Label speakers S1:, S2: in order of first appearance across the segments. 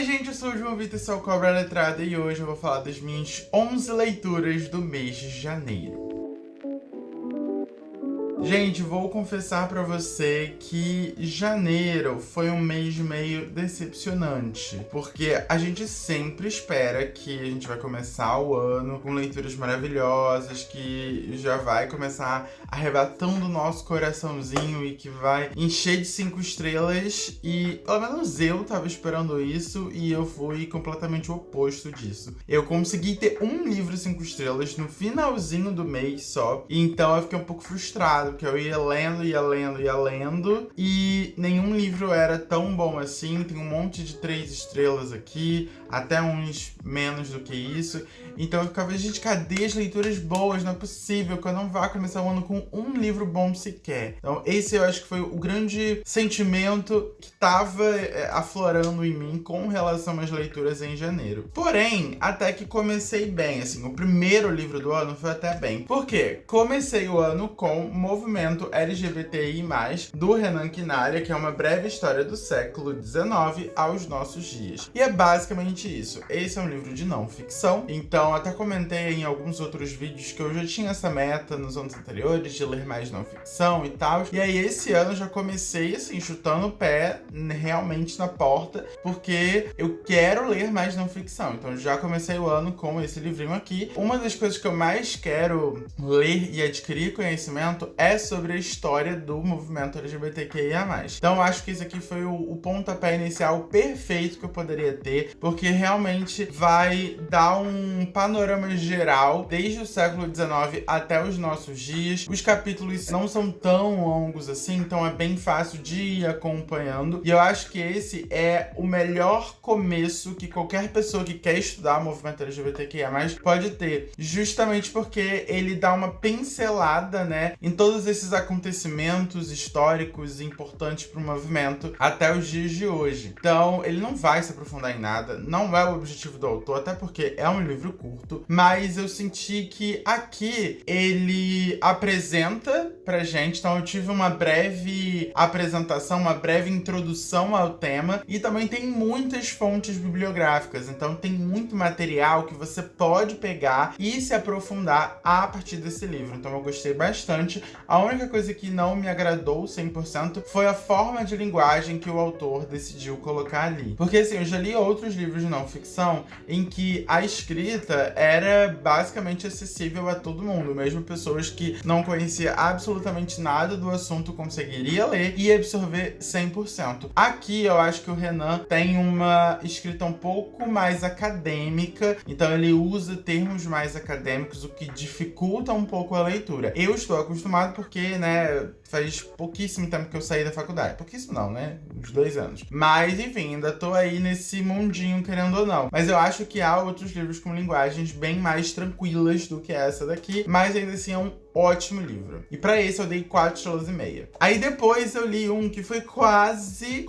S1: Oi gente, eu sou o João Vitor, sou Cobra Letrada e hoje eu vou falar das minhas 11 leituras do mês de janeiro. Gente, vou confessar pra você que janeiro foi um mês meio decepcionante, porque a gente sempre espera que a gente vai começar o ano com leituras maravilhosas, que já vai começar arrebatando o nosso coraçãozinho e que vai encher de 5 estrelas, e pelo menos eu tava esperando isso e eu fui completamente o oposto disso. Eu consegui ter um livro 5 estrelas no finalzinho do mês só, e então eu fiquei um pouco frustrado, porque eu ia lendo e nenhum livro era tão bom assim. Tem um monte de 3 estrelas aqui, até uns menos do que isso. Então eu ficava, gente, cadê as leituras boas? Não é possível que eu não vá começar o ano com um livro bom sequer. Então esse eu acho que foi o grande sentimento que tava aflorando em mim com relação às leituras em janeiro. Porém, até que comecei bem, assim, o primeiro livro do ano foi até bem. Por quê? Comecei o ano com Movimento LGBTI+, do Renan Quinalha, que é uma breve história do século XIX aos nossos dias. E é basicamente isso. Esse é um livro de não ficção, então até comentei em alguns outros vídeos que eu já tinha essa meta nos anos anteriores de ler mais não ficção e tal. E aí esse ano eu já comecei assim, chutando o pé realmente na porta, porque eu quero ler mais não ficção. Então já comecei o ano com esse livrinho aqui. Uma das coisas que eu mais quero ler e adquirir conhecimento é sobre a história do movimento LGBTQIA+. Então eu acho que esse aqui foi o pontapé inicial perfeito que eu poderia ter, porque realmente vai dar um panorama geral desde o século XIX até os nossos dias. Os capítulos não são tão longos assim, então é bem fácil de ir acompanhando. E eu acho que esse é o melhor começo que qualquer pessoa que quer estudar o movimento LGBTQIA+, pode ter. Justamente porque ele dá uma pincelada, né, em todos esses acontecimentos históricos importantes para o movimento até os dias de hoje. Então, ele não vai se aprofundar em nada, não é o objetivo do autor, até porque é um livro curto, mas eu senti que aqui ele apresenta pra gente, então eu tive uma breve apresentação, uma breve introdução ao tema, e também tem muitas fontes bibliográficas, então tem muito material que você pode pegar e se aprofundar a partir desse livro. Então eu gostei bastante. A única coisa que não me agradou 100% foi a forma de linguagem que o autor decidiu colocar ali. Porque assim, eu já li outros livros de não ficção em que a escrita era basicamente acessível a todo mundo, mesmo pessoas que não conheciam absolutamente nada do assunto conseguiria ler e absorver 100%. Aqui eu acho que o Renan tem uma escrita um pouco mais acadêmica, então ele usa termos mais acadêmicos, o que dificulta um pouco a leitura. Eu estou acostumado porque, né, faz pouquíssimo tempo que eu saí da faculdade. Pouquíssimo não, né? Uns 2 anos. Mas, enfim, ainda tô aí nesse mundinho, querendo ou não. Mas eu acho que há outros livros com linguagens bem mais tranquilas do que essa daqui, mas ainda assim é um ótimo livro. E pra esse eu dei 4 estrelas e meia. Aí depois eu li um que foi quase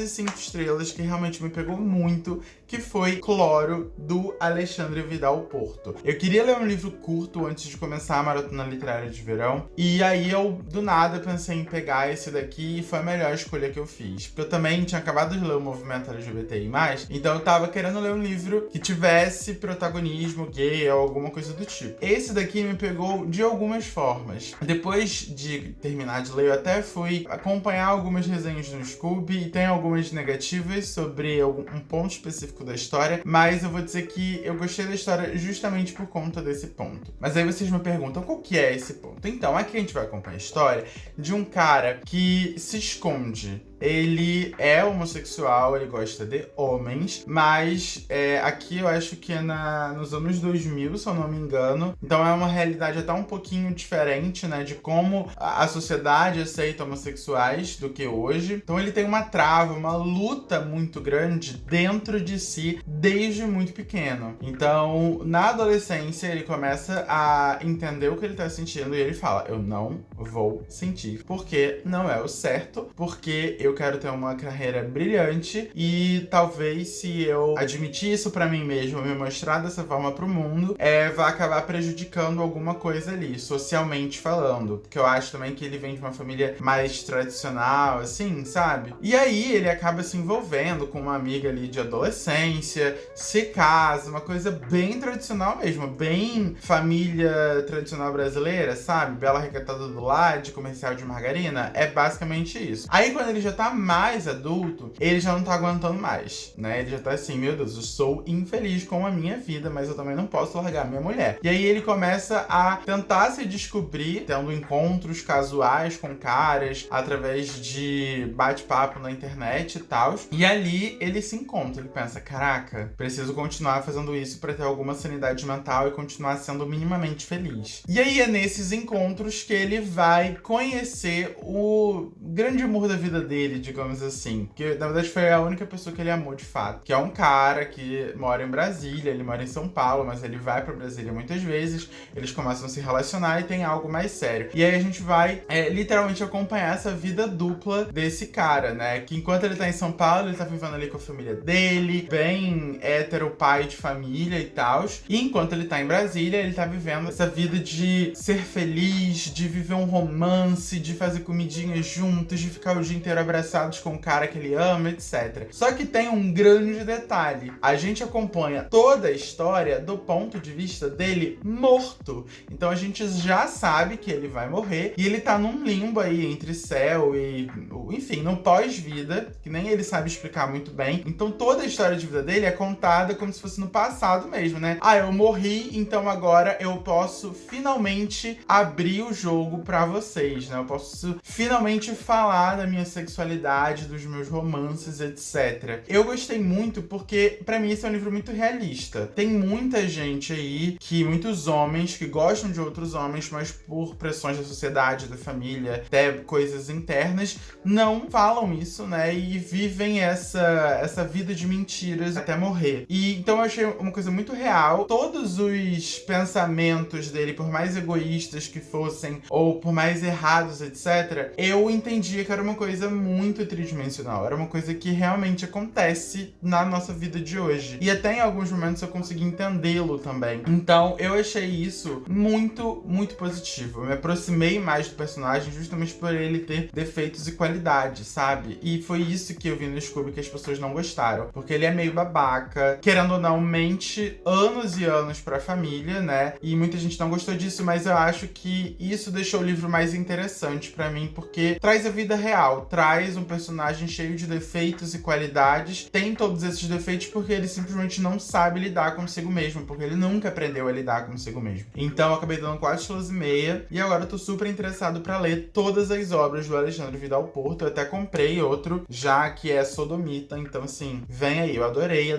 S1: 5 estrelas, que realmente me pegou muito, que foi Cloro, do Alexandre Vidal Porto. Eu queria ler um livro curto antes de começar a maratona literária de verão, e aí eu, do nada, pensei em pegar esse daqui e foi a melhor escolha que eu fiz. Porque eu também tinha acabado de ler o movimento LGBTI+, então eu tava querendo ler um livro que tivesse protagonismo gay ou alguma coisa do tipo. Esse daqui me pegou de algumas formas. Depois de terminar de ler, eu até fui acompanhar algumas resenhas no Scoob e tem algumas negativas sobre um ponto específico da história, mas eu vou dizer que eu gostei da história justamente por conta desse ponto. Mas aí vocês me perguntam qual que é esse ponto. Então, aqui a gente vai acompanhar a história de um cara que se esconde. Ele é homossexual, ele gosta de homens, mas aqui eu acho que é nos anos 2000, se eu não me engano. Então é uma realidade até um pouquinho diferente, né, de como a sociedade aceita homossexuais do que hoje. Então ele tem uma trava, uma luta muito grande dentro de si desde muito pequeno. Então, na adolescência, ele começa a entender o que ele tá sentindo e ele fala: eu não vou sentir, porque não é o certo, porque eu eu quero ter uma carreira brilhante e talvez se eu admitir isso pra mim mesmo, me mostrar dessa forma pro mundo, vai acabar prejudicando alguma coisa ali, socialmente falando. Porque eu acho também que ele vem de uma família mais tradicional, assim, sabe? E aí ele acaba se envolvendo com uma amiga ali de adolescência, se casa, uma coisa bem tradicional mesmo, bem família tradicional brasileira, sabe? Bela recatada do lar, de comercial de margarina, é basicamente isso. Aí quando ele já tá mais adulto, ele já não tá aguentando mais, né? Ele já tá assim, meu Deus, eu sou infeliz com a minha vida, mas eu também não posso largar minha mulher. E aí ele começa a tentar se descobrir, tendo encontros casuais com caras, através de bate-papo na internet e tal. E ali ele se encontra, ele pensa, caraca, preciso continuar fazendo isso pra ter alguma sanidade mental e continuar sendo minimamente feliz. E aí é nesses encontros que ele vai conhecer o grande amor da vida dele, digamos assim. Que na verdade foi a única pessoa que ele amou de fato. Que é um cara que mora em Brasília, ele mora em São Paulo, mas ele vai pra Brasília muitas vezes. Eles começam a se relacionar e tem algo mais sério. E aí a gente vai literalmente acompanhar essa vida dupla desse cara, né? Que enquanto ele tá em São Paulo, ele tá vivendo ali com a família dele, bem hétero, pai de família e tal. E enquanto ele tá em Brasília, ele tá vivendo essa vida de ser feliz, de viver um romance, de fazer comidinhas juntos, de ficar o dia inteiro abraçados com o cara que ele ama, etc. Só que tem um grande detalhe. A gente acompanha toda a história do ponto de vista dele morto. Então a gente já sabe que ele vai morrer e ele tá num limbo aí entre céu e, enfim, no pós-vida, que nem ele sabe explicar muito bem. Então toda a história de vida dele é contada como se fosse no passado mesmo, né? Ah, eu morri, então agora eu posso finalmente abrir o jogo pra vocês, né? Eu posso finalmente falar da minha sexualidade, dos meus romances, etc. Eu gostei muito porque, pra mim, esse é um livro muito realista. Tem muita gente aí, muitos homens que gostam de outros homens, mas por pressões da sociedade, da família, até coisas internas, não falam isso, né? E vivem essa vida de mentiras até morrer. E então eu achei uma coisa muito real. Todos os pensamentos dele, por mais egoístas que fossem, ou por mais errados, etc., eu entendia que era uma coisa muito tridimensional. Era uma coisa que realmente acontece na nossa vida de hoje. E até em alguns momentos eu consegui entendê-lo também. Então eu achei isso muito, muito positivo. Eu me aproximei mais do personagem justamente por ele ter defeitos e qualidades, sabe? E foi isso que eu vi no Scooby que as pessoas não gostaram. Porque ele é meio babaca, querendo ou não, mente anos e anos pra família, né? E muita gente não gostou disso, mas eu acho que isso deixou o livro mais interessante pra mim, porque traz a vida real, traz um personagem cheio de defeitos e qualidades, tem todos esses defeitos porque ele simplesmente não sabe lidar consigo mesmo, porque ele nunca aprendeu a lidar consigo mesmo. Então eu acabei dando 4 estrelas e meia, e agora eu tô super interessado pra ler todas as obras do Alexandre Vidal Porto. Eu até comprei outro, já que é Sodomita, então assim, vem aí, eu adorei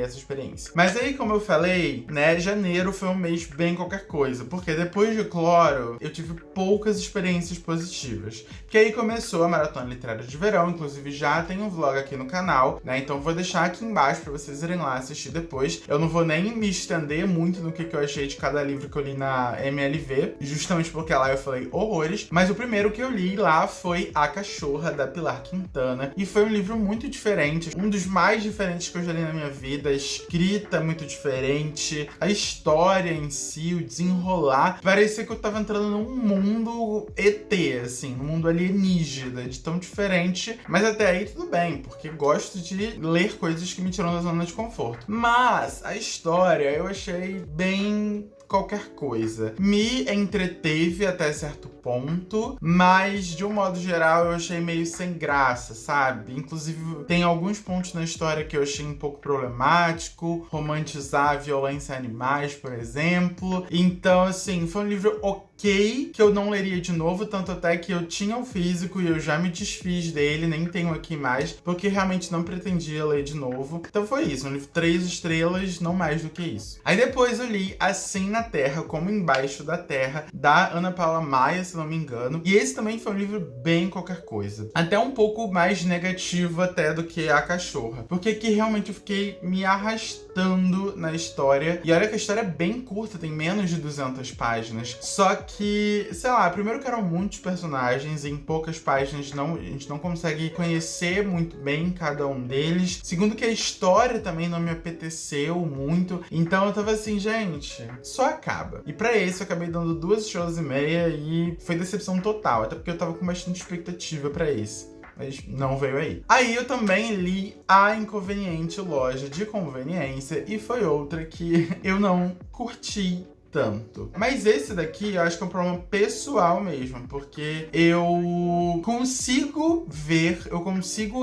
S1: essa experiência. Mas aí, como eu falei, né, janeiro foi um mês bem qualquer coisa, porque depois de Cloro, eu tive poucas experiências positivas. Porque aí começou a Maratona Literária de Verão, inclusive já tem um vlog aqui no canal, né, então vou deixar aqui embaixo pra vocês irem lá assistir depois. Eu não vou nem me estender muito no que eu achei de cada livro que eu li na MLV, justamente porque lá eu falei horrores, mas o primeiro que eu li lá foi A Cachorra, da Pilar Quintana, e foi um livro muito diferente, um dos mais diferentes que eu já li na minha vida. A escrita muito diferente, a história em si, o desenrolar, parecia que eu tava entrando num mundo ET, assim, num mundo alienígena, de tão diferente, mas até aí tudo bem, porque gosto de ler coisas que me tiram da zona de conforto. Mas a história eu achei bem qualquer coisa. Me entreteve até certo ponto, mas de um modo geral eu achei meio sem graça, sabe? Inclusive tem alguns pontos na história que eu achei um pouco problemático, romantizar a violência a animais, por exemplo. Então, assim, foi um livro ok, que eu não leria de novo, tanto até que eu tinha o físico e eu já me desfiz dele, nem tenho aqui mais, porque realmente não pretendia ler de novo. Então foi isso, um livro 3 estrelas, não mais do que isso. Aí depois eu li Assim na Terra, Como Embaixo da Terra, da Ana Paula Maia, se não me engano. E esse também foi um livro bem qualquer coisa. Até um pouco mais negativo até do que A Cachorra. Porque aqui realmente eu fiquei me arrastando na história. E olha que a história é bem curta, tem menos de 200 páginas. Só que, sei lá, primeiro que eram muitos personagens, em poucas páginas a gente não consegue conhecer muito bem cada um deles. Segundo que a história também não me apeteceu muito. Então eu tava assim, gente, só acaba. E pra esse eu acabei dando 2,5 estrelas e foi decepção total. Até porque eu tava com bastante expectativa pra esse. Mas não veio aí. Aí eu também li A Inconveniente Loja de Conveniência e foi outra que eu não curti tanto. Mas esse daqui eu acho que é um problema pessoal mesmo, porque eu consigo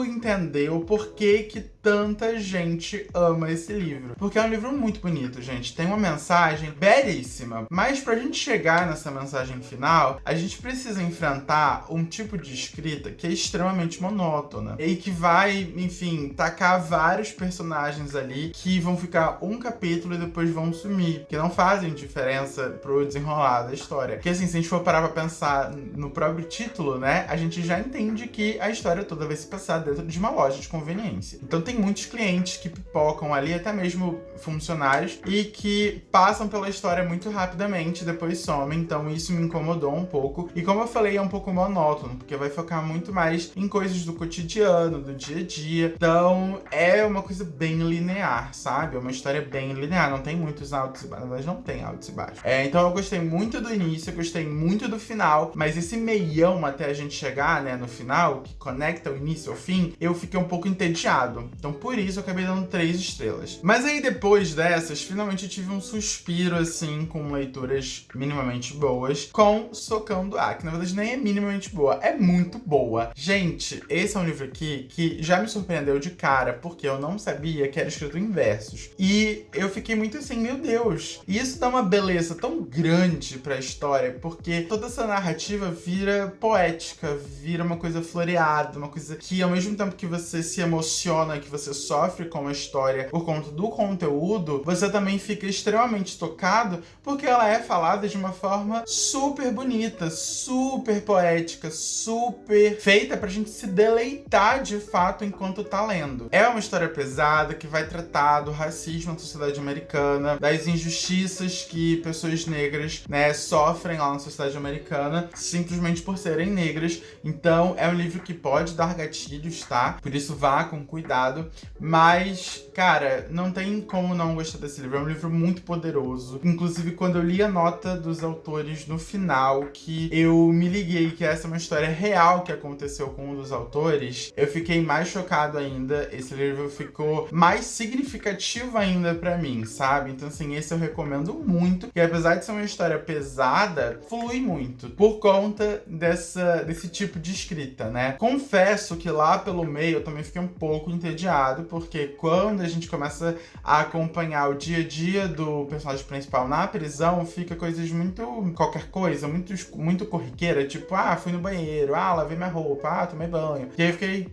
S1: entender o porquê que tanta gente ama esse livro. Porque é um livro muito bonito, gente. Tem uma mensagem belíssima. Mas pra gente chegar nessa mensagem final, a gente precisa enfrentar um tipo de escrita que é extremamente monótona. E que vai, enfim, tacar vários personagens ali que vão ficar um capítulo e depois vão sumir. Que não fazem diferença pro desenrolar da história. Porque assim, se a gente for parar pra pensar no próprio título, né? A gente já entende que a história toda vai se passar dentro de uma loja de conveniência. Então tem muitos clientes que pipocam ali, até mesmo funcionários, e que passam pela história muito rapidamente e depois somem. Então isso me incomodou um pouco. E como eu falei, é um pouco monótono, porque vai focar muito mais em coisas do cotidiano, do dia a dia. Então é uma coisa bem linear, sabe? É uma história bem linear, não tem muitos altos e baixos. Na verdade, não tem altos e baixos. Então eu gostei muito do início, eu gostei muito do final, mas esse meião até a gente chegar, né, no final, que conecta o início ao fim, eu fiquei um pouco entediado. Então por isso eu acabei dando 3 estrelas. Mas aí depois dessas, finalmente eu tive um suspiro, assim, com leituras minimamente boas, com Socando A, que na verdade nem é minimamente boa, é muito boa. Gente, esse é um livro aqui que já me surpreendeu de cara, porque eu não sabia que era escrito em versos. E eu fiquei muito assim, meu Deus. E isso dá uma beleza tão grande pra história, porque toda essa narrativa vira poética, vira uma coisa floreada, uma coisa que ao mesmo tempo que você se emociona, que você sofre com a história por conta do conteúdo, você também fica extremamente tocado porque ela é falada de uma forma super bonita, super poética, super feita pra gente se deleitar de fato enquanto tá lendo. É uma história pesada que vai tratar do racismo na sociedade americana, das injustiças que pessoas negras, né, sofrem lá na sociedade americana simplesmente por serem negras. Então é um livro que pode dar gatilhos, tá? Por isso vá com cuidado. Mas, cara, não tem como não gostar desse livro. É um livro muito poderoso. Inclusive, quando eu li a nota dos autores no final, que eu me liguei que essa é uma história real que aconteceu com um dos autores, eu fiquei mais chocado ainda. Esse livro ficou mais significativo ainda pra mim, sabe? Então, assim, esse eu recomendo muito. E apesar de ser uma história pesada, flui muito por conta desse tipo de escrita, né? Confesso que lá pelo meio eu também fiquei um pouco entediado, porque quando a gente começa a acompanhar o dia a dia do personagem principal na prisão, fica coisas muito qualquer coisa, muito corriqueira, tipo, fui no banheiro, lavei minha roupa, tomei banho. E aí eu fiquei,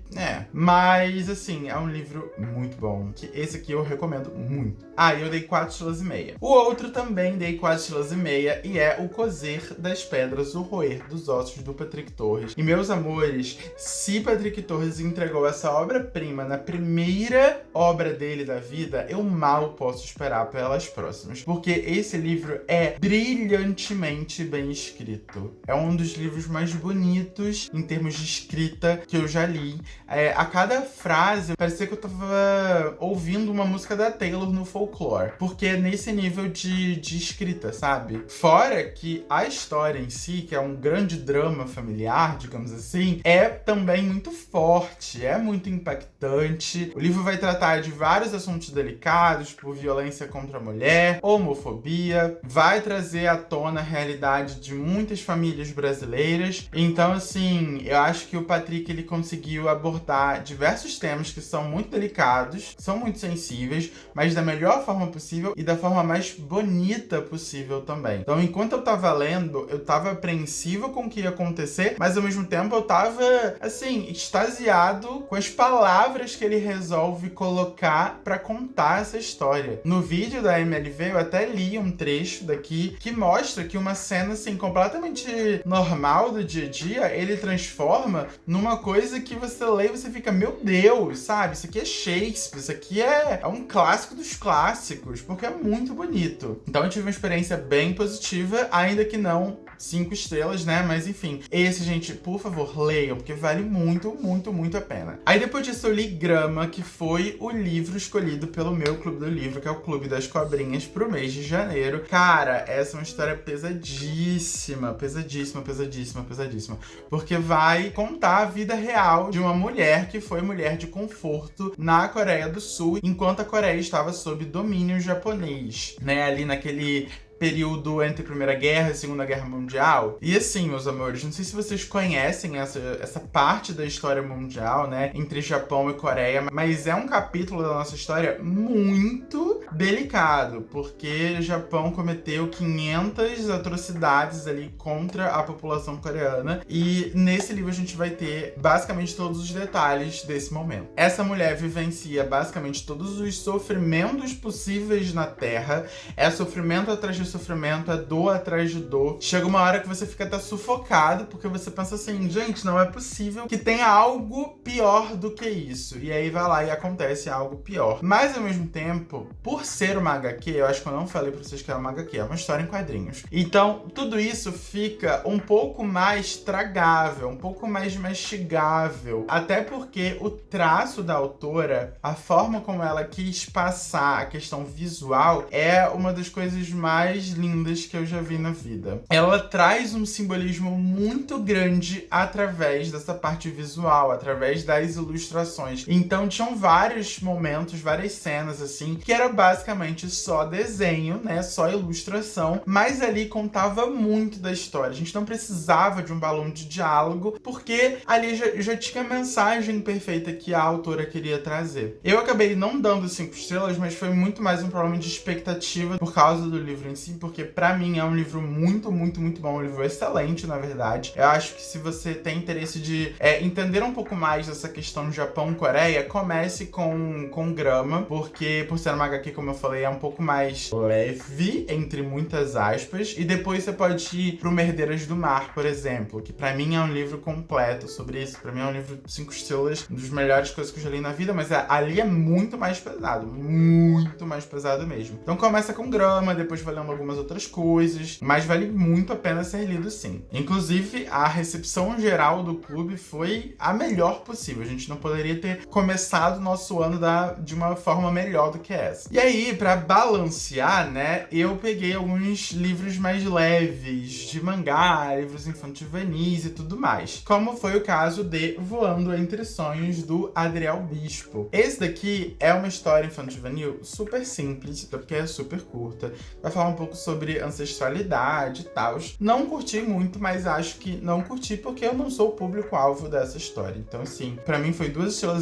S1: Mas, assim, é um livro muito bom, que esse aqui eu recomendo muito. E eu dei 4,5 estrelas. O outro também dei 4,5 estrelas e é O Cozer das Pedras, O Roer dos Ossos, do Patrick Torres. E, meus amores, se Patrick Torres entregou essa obra-prima na primeira obra dele da vida, eu mal posso esperar pelas próximas. Porque esse livro é brilhantemente bem escrito. É um dos livros mais bonitos em termos de escrita que eu já li. A cada frase, parecia que eu tava ouvindo uma música da Taylor no folclore. Porque é nesse nível de escrita, sabe? Fora que a história em si, que é um grande drama familiar, digamos assim, é também muito forte, é muito impactante. O livro vai tratar de vários assuntos delicados, tipo violência contra a mulher, homofobia, vai trazer à tona a realidade de muitas famílias brasileiras. Então, assim, eu acho que o Patrick, ele conseguiu abordar diversos temas que são muito delicados, são muito sensíveis, mas da melhor forma possível e da forma mais bonita possível também. Então, enquanto eu tava lendo, eu tava apreensivo com o que ia acontecer, mas ao mesmo tempo eu tava, assim, extasiado com as palavras que ele resolve colocar pra contar essa história. No vídeo da MLV, eu até li um trecho daqui que mostra que uma cena, assim, completamente normal do dia a dia, ele transforma numa coisa que você lê e você fica, meu Deus, sabe? Isso aqui é Shakespeare, isso aqui é um clássico dos clássicos, porque é muito bonito. Então eu tive uma experiência bem positiva, ainda que não 5 estrelas, né? Mas enfim, esse, gente, por favor, leiam, porque vale muito, muito, muito a pena. Aí depois disso eu li Grama, que foi o livro escolhido pelo meu clube do livro, que é o Clube das Cobrinhas, pro mês de janeiro. Cara, essa é uma história pesadíssima, pesadíssima, pesadíssima, pesadíssima. Porque vai contar a vida real de uma mulher que foi mulher de conforto na Coreia do Sul, enquanto a Coreia estava sob domínio japonês, né? Ali naquele período entre a Primeira Guerra e a Segunda Guerra Mundial. E assim, meus amores, não sei se vocês conhecem essa parte da história mundial, né, entre Japão e Coreia, mas é um capítulo da nossa história muito delicado, porque o Japão cometeu 500 atrocidades ali contra a população coreana, e nesse livro a gente vai ter basicamente todos os detalhes desse momento. Essa mulher vivencia basicamente todos os sofrimentos possíveis na Terra, é sofrimento atrás de sofrimento, é dor atrás de dor. Chega uma hora que você fica até sufocado, porque você pensa assim, gente, não é possível que tenha algo pior do que isso. E aí vai lá e acontece algo pior. Mas ao mesmo tempo, por ser uma HQ, eu acho que eu não falei pra vocês que é uma HQ, é uma história em quadrinhos. Então, tudo isso fica um pouco mais tragável, um pouco mais mastigável. Até porque o traço da autora, a forma como ela quis passar a questão visual, é uma das coisas mais lindas que eu já vi na vida. Ela traz um simbolismo muito grande através dessa parte visual, através das ilustrações. Então tinham vários momentos, várias cenas assim, que era basicamente só desenho, né, só ilustração, mas ali contava muito da história. A gente não precisava de um balão de diálogo, porque ali já tinha a mensagem perfeita que a autora queria trazer. Eu acabei não dando 5 estrelas, mas foi muito mais um problema de expectativa por causa do livro em si, porque pra mim é um livro muito, muito, muito bom, um livro excelente, na verdade. Eu acho que se você tem interesse de entender um pouco mais dessa questão de Japão-Coreia, comece com Grama, porque por ser uma HQ, como eu falei, é um pouco mais leve, entre muitas aspas, e depois você pode ir pro Herdeiras do Mar, por exemplo, que pra mim é um livro completo sobre isso. Pra mim é um livro 5 estrelas, uma das melhores coisas que eu já li na vida, mas ali é muito mais pesado mesmo. Então começa com Grama, depois vai lendo algumas outras coisas, mas vale muito a pena ser lido, sim. Inclusive, a recepção geral do clube foi a melhor possível. A gente não poderia ter começado o nosso ano de uma forma melhor do que essa. E aí, pra balancear, né, eu peguei alguns livros mais leves, de mangá, livros infanto-juvenis e tudo mais. Como foi o caso de Voando Entre Sonhos, do Adriel Bispo. Esse daqui é uma história infanto-juvenil super simples, porque é super curta. Vai falar um pouco sobre ancestralidade e tal. Não curti muito, mas acho que não curti porque eu não sou o público-alvo dessa história. Então, assim, pra mim foi 2,5 estrelas,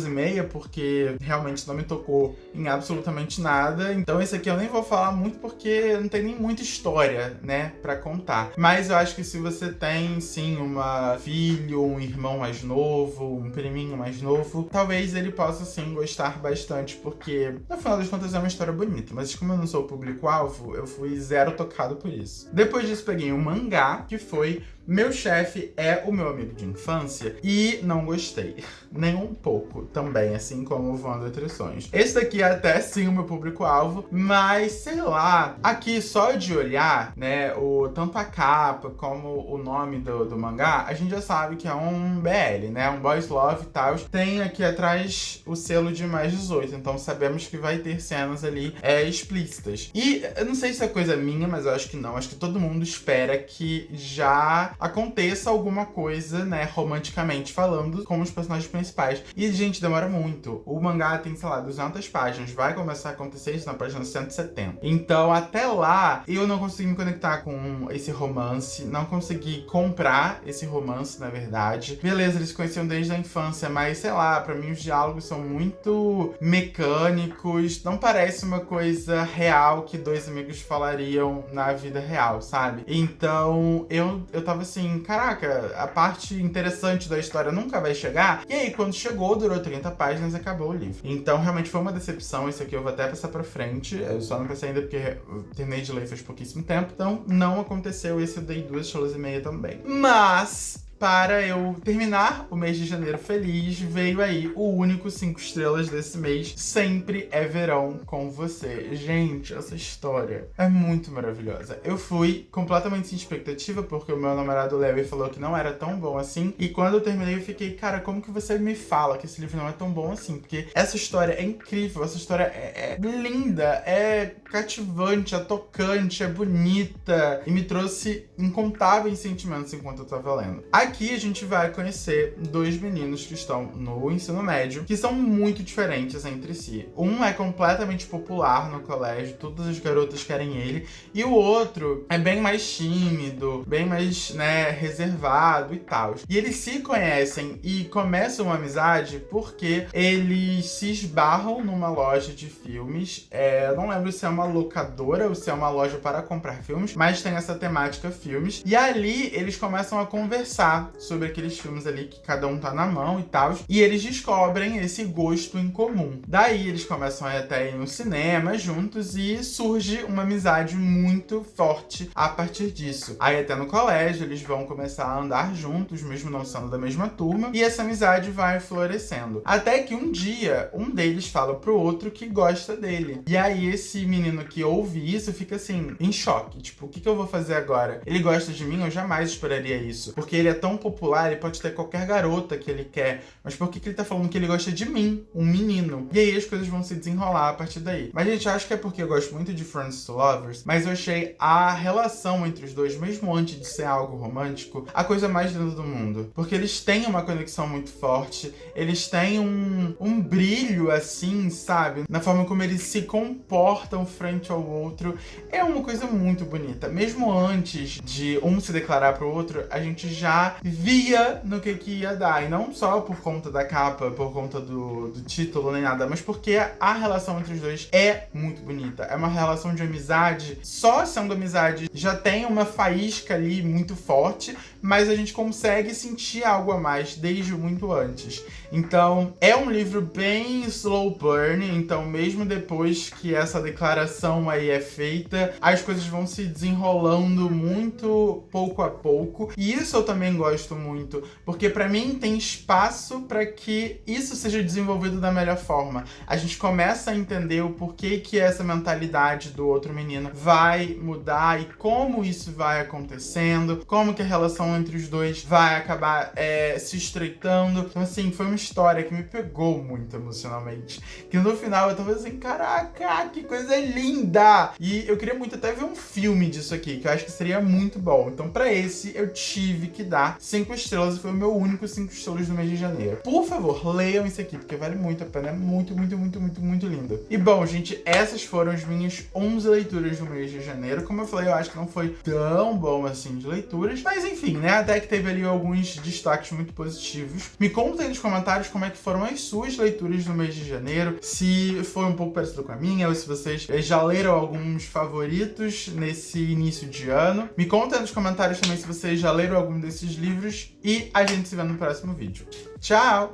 S1: porque realmente não me tocou em absolutamente nada. Então, esse aqui eu nem vou falar muito porque não tem nem muita história, né, pra contar. Mas eu acho que se você tem, sim, uma filho, um irmão mais novo, um priminho mais novo, talvez ele possa, sim, gostar bastante, porque, no final das contas, é uma história bonita. Mas como eu não sou o público-alvo, eu fui zero tocado por isso. Depois disso, peguei um mangá, que foi Meu Chefe é o Meu Amigo de Infância, e não gostei. Nem um pouco também, assim como Voando Entre Sonhos. Esse daqui é até sim o meu público-alvo, mas sei lá, aqui só de olhar, né, tanto a capa como o nome do mangá, a gente já sabe que é um BL, né, um Boys Love e tal. Tem aqui atrás o selo de mais 18, então sabemos que vai ter cenas ali explícitas. E eu não sei se é coisa minha, mas eu acho que não. Acho que todo mundo espera que já aconteça alguma coisa, né, romanticamente falando, com os personagens principais. E, gente, demora muito. O mangá tem, sei lá, 200 páginas. Vai começar a acontecer isso na página 170. Então, até lá, eu não consegui me conectar com esse romance. Não consegui comprar esse romance, na verdade. Beleza, eles se conheciam desde a infância, mas, sei lá, pra mim os diálogos são muito mecânicos. Não parece uma coisa real que dois amigos falariam na vida real, sabe? Então, eu tava assim, caraca, a parte interessante da história nunca vai chegar. E aí, quando chegou, durou 30 páginas e acabou o livro. Então, realmente foi uma decepção. Esse aqui eu vou até passar pra frente. Eu só não passei ainda porque eu terminei de ler faz pouquíssimo tempo. Então, não aconteceu. Esse eu dei 2,5 estrelas também. Mas para eu terminar o mês de janeiro feliz, veio aí o único 5 estrelas desse mês, Sempre é Verão com Você. Gente, essa história é muito maravilhosa. Eu fui completamente sem expectativa, porque o meu namorado Léo falou que não era tão bom assim, e quando eu terminei eu fiquei, cara, como que você me fala que esse livro não é tão bom assim? Porque essa história é incrível, essa história é linda, é cativante, é tocante, é bonita, e me trouxe incontáveis sentimentos enquanto eu tava lendo. Aqui a gente vai conhecer 2 meninos que estão no ensino médio, que são muito diferentes entre si. Um é completamente popular no colégio, todas as garotas querem ele, e o outro é bem mais tímido, bem mais, reservado e tal. E eles se conhecem e começam uma amizade porque eles se esbarram numa loja de filmes. Eu não lembro se é uma locadora ou se é uma loja para comprar filmes, mas tem essa temática filmes. E ali eles começam a conversar sobre aqueles filmes ali que cada um tá na mão e tal. E eles descobrem esse gosto em comum. Daí eles começam a ir até ir no cinema juntos e surge uma amizade muito forte a partir disso. Aí até no colégio eles vão começar a andar juntos, mesmo não sendo da mesma turma, e essa amizade vai florescendo. Até que um dia, um deles fala pro outro que gosta dele. E aí esse menino que ouve isso fica assim, em choque. Tipo, o que eu vou fazer agora? Ele gosta de mim? Eu jamais esperaria isso. Porque ele é tão popular, ele pode ter qualquer garota que ele quer. Mas por que ele tá falando que ele gosta de mim? Um menino. E aí as coisas vão se desenrolar a partir daí. Mas, gente, eu acho que é porque eu gosto muito de Friends to Lovers, mas eu achei a relação entre os dois, mesmo antes de ser algo romântico, a coisa mais linda do mundo. Porque eles têm uma conexão muito forte, eles têm um brilho, assim, sabe? Na forma como eles se comportam frente ao outro. É uma coisa muito bonita. Mesmo antes de um se declarar pro outro, a gente já via no que ia dar. E não só por conta da capa, por conta do título, nem nada, mas porque a relação entre os dois é muito bonita. É uma relação de amizade. Só sendo amizade já tem uma faísca ali muito forte, mas a gente consegue sentir algo a mais desde muito antes. Então, é um livro bem slow burn, então mesmo depois que essa declaração aí é feita, as coisas vão se desenrolando muito pouco a pouco. E isso eu também gosto muito, porque pra mim tem espaço pra que isso seja desenvolvido da melhor forma. A gente começa a entender o porquê que essa mentalidade do outro menino vai mudar e como isso vai acontecendo, como que a relação entre os dois vai acabar se estreitando. Então, assim, foi uma história que me pegou muito emocionalmente. Que no final eu tava assim, caraca, que coisa linda! E eu queria muito até ver um filme disso aqui, que eu acho que seria muito bom. Então, pra esse, eu tive que dar 5 estrelas e foi o meu único 5 estrelas do mês de janeiro. Por favor, leiam isso aqui, porque vale muito a pena. É muito, muito, muito, muito, muito lindo. E bom, gente, essas foram as minhas 11 leituras do mês de janeiro. Como eu falei, eu acho que não foi tão bom assim de leituras, mas enfim, né? Até que teve ali alguns destaques muito positivos. Me conta aí nos comentários como é que foram as suas leituras do mês de janeiro, se foi um pouco parecido com a minha, ou se vocês já leram alguns favoritos nesse início de ano. Me conta aí nos comentários também se vocês já leram algum desses livros e a gente se vê no próximo vídeo. Tchau!